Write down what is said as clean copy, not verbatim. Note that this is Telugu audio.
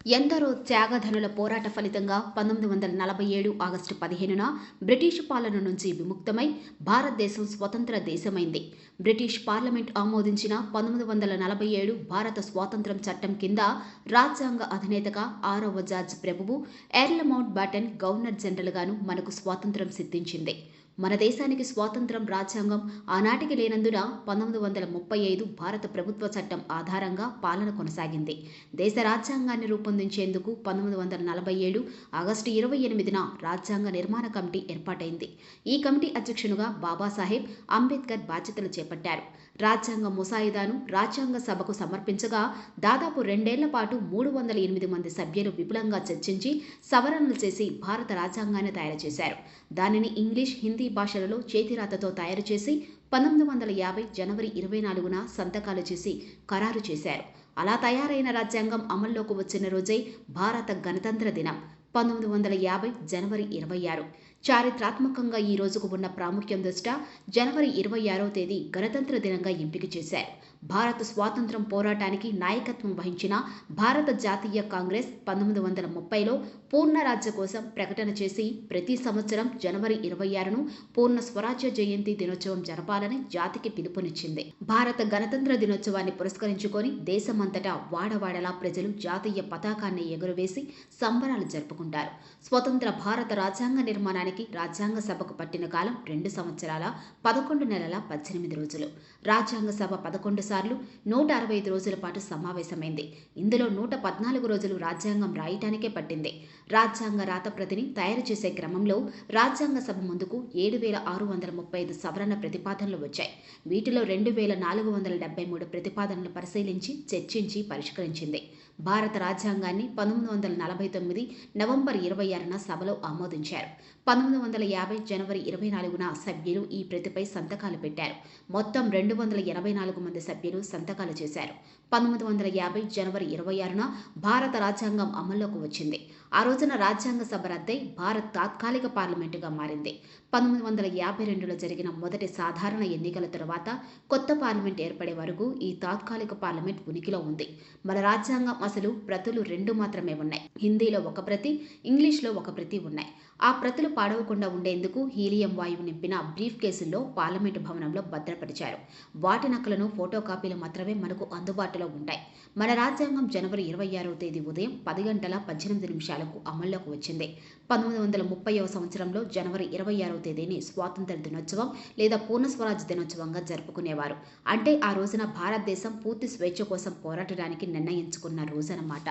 ఎందరో త్యాగధనుల పోరాట ఫలితంగా 1947 ఆగస్టు 15న బ్రిటిష్ పాలన నుంచి విముక్తమై భారతదేశం స్వతంత్ర దేశమైంది. బ్రిటిష్ పార్లమెంట్ ఆమోదించిన 1947 భారత స్వాతంత్ర్యం చట్టం కింద రాజ్యాంగ అధినేతగా 6వ జార్జ్ ప్రభువు ఎర్ల్ మౌంట్ బాటన్ గవర్నర్ జనరల్గాను మనకు స్వాతంత్ర్యం సిద్ధించింది. మన దేశానికి స్వాతంత్ర్యం రాజ్యాంగం ఆనాటికి లేనందున 1935 భారత ప్రభుత్వ చట్టం ఆధారంగా పాలన కొనసాగింది. దేశ రాజ్యాంగాన్ని రూపొందించేందుకు 1947 ఆగస్టు 28న రాజ్యాంగ నిర్మాణ కమిటీ ఏర్పాటైంది. ఈ కమిటీ అధ్యక్షునిగా బాబాసాహెబ్ అంబేద్కర్ బాధ్యతలు చేపట్టారు. రాజ్యాంగ ముసాయిదాను రాజ్యాంగ సభకు సమర్పించగా దాదాపు 2 ఏళ్ల పాటు 308 మంది సభ్యులు విపులంగా చర్చించి సవరణలు చేసి భారత రాజ్యాంగాన్ని తయారు చేశారు. దానిని ఇంగ్లీష్, హిందీ భాషలలో చేతిరాతతో తయారు చేసి 1950 జనవరి 24న సంతకాలు చేసి ఖరారు చేశారు. అలా తయారైన రాజ్యాంగం అమల్లోకి వచ్చిన రోజే భారత గణతంత్ర దినం 1950 జనవరి 26. చారిత్రాత్మకంగా ఈ రోజుకు ఉన్న ప్రాముఖ్యం దృష్ట్యా జనవరి 26వ తేదీ గణతంత్ర దినంగా ఎంపిక చేశారు. భారత స్వాతంత్ర్యం పోరాటానికి నాయకత్వం వహించిన భారత జాతీయ కాంగ్రెస్ 1930లో పూర్ణ రాజ్య కోసం ప్రకటన చేసి ప్రతి సంవత్సరం జనవరి 26ను పూర్ణ స్వరాజ్య జయంతి దినోత్సవం జరపాలని జాతికి పిలుపునిచ్చింది. భారత గణతంత్ర దినోత్సవాన్ని పురస్కరించుకొని దేశమంతటా వాడవాడలా ప్రజలు జాతీయ పతాకాన్ని ఎగురవేసి సంబరాలు జరుపుకుంటారు. స్వతంత్ర భారత రాజ్యాంగ నిర్మాణానికి రాజ్యాంగ సభకు పట్టిన కాలం 2 సంవత్సరాల 11 నెలల 18 రోజులు. రాజ్యాంగ సభ 11 సార్లు 165 రోజుల పాటు సమావేశమైంది. ఇందులో 114 రోజులు రాజ్యాంగం రాయటానికే పట్టింది. రాజ్యాంగ రాతప్రతిని తయారు చేసే క్రమంలో రాజ్యాంగ సభ ముందుకు 7,635 సవరణ ప్రతిపాదనలు వచ్చాయి. వీటిలో 2,473 ప్రతిపాదనలు పరిశీలించి చర్చించి పరిష్కరించింది. భారత రాజ్యాంగాన్ని 1949 నవంబర్ 26న సభలో ఆమోదించారు. 1950 జనవరి 24న సభ్యులు ఈ ప్రతిపై సంతకాలు పెట్టారు. మొత్తం 284 మంది సభ్యులు సంతకాలు చేశారు. 1950 జనవరి 26న భారత రాజ్యాంగం అమల్లోకి వచ్చింది. ఆ రోజున రాజ్యాంగ సభ రద్దై భారత్ తాత్కాలిక పార్లమెంటుగా మారింది. 1952లో జరిగిన మొదటి సాధారణ ఎన్నికల తరువాత కొత్త పార్లమెంట్ ఏర్పడే వరకు ఈ తాత్కాలిక పార్లమెంట్ ఉనికిలో ఉంది. మన రాజ్యాంగం అసలు ప్రతులు 2 మాత్రమే ఉన్నాయి. హిందీలో ఒక ప్రతి, ఇంగ్లీష్లో ఒక ప్రతి ఉన్నాయి. ఆ ప్రతులు పాడవకుండా ఉండేందుకు హీలియం వాయువు నింపిన బ్రీఫ్ కేసుల్లో పార్లమెంటు భవనంలో భద్రపరిచారు. వాటి నకలను ఫోటో కాపీలు మాత్రమే మనకు అందుబాటులో ఉంటాయి. మన రాజ్యాంగం జనవరి 26వ తేదీ ఉదయం 10 గంటల 18 నిమిషాలకు అమల్లోకి వచ్చింది. 1930వ సంవత్సరంలో జనవరి 26వ తేదీని స్వాతంత్ర దినోత్సవం లేదా పూర్ణ స్వరాజ్ దినోత్సవంగా జరుపుకునేవారు. అంటే ఆ రోజున భారతదేశం పూర్తి స్వేచ్ఛ కోసం పోరాటడానికి నిర్ణయించుకున్న రోజన్నమాట.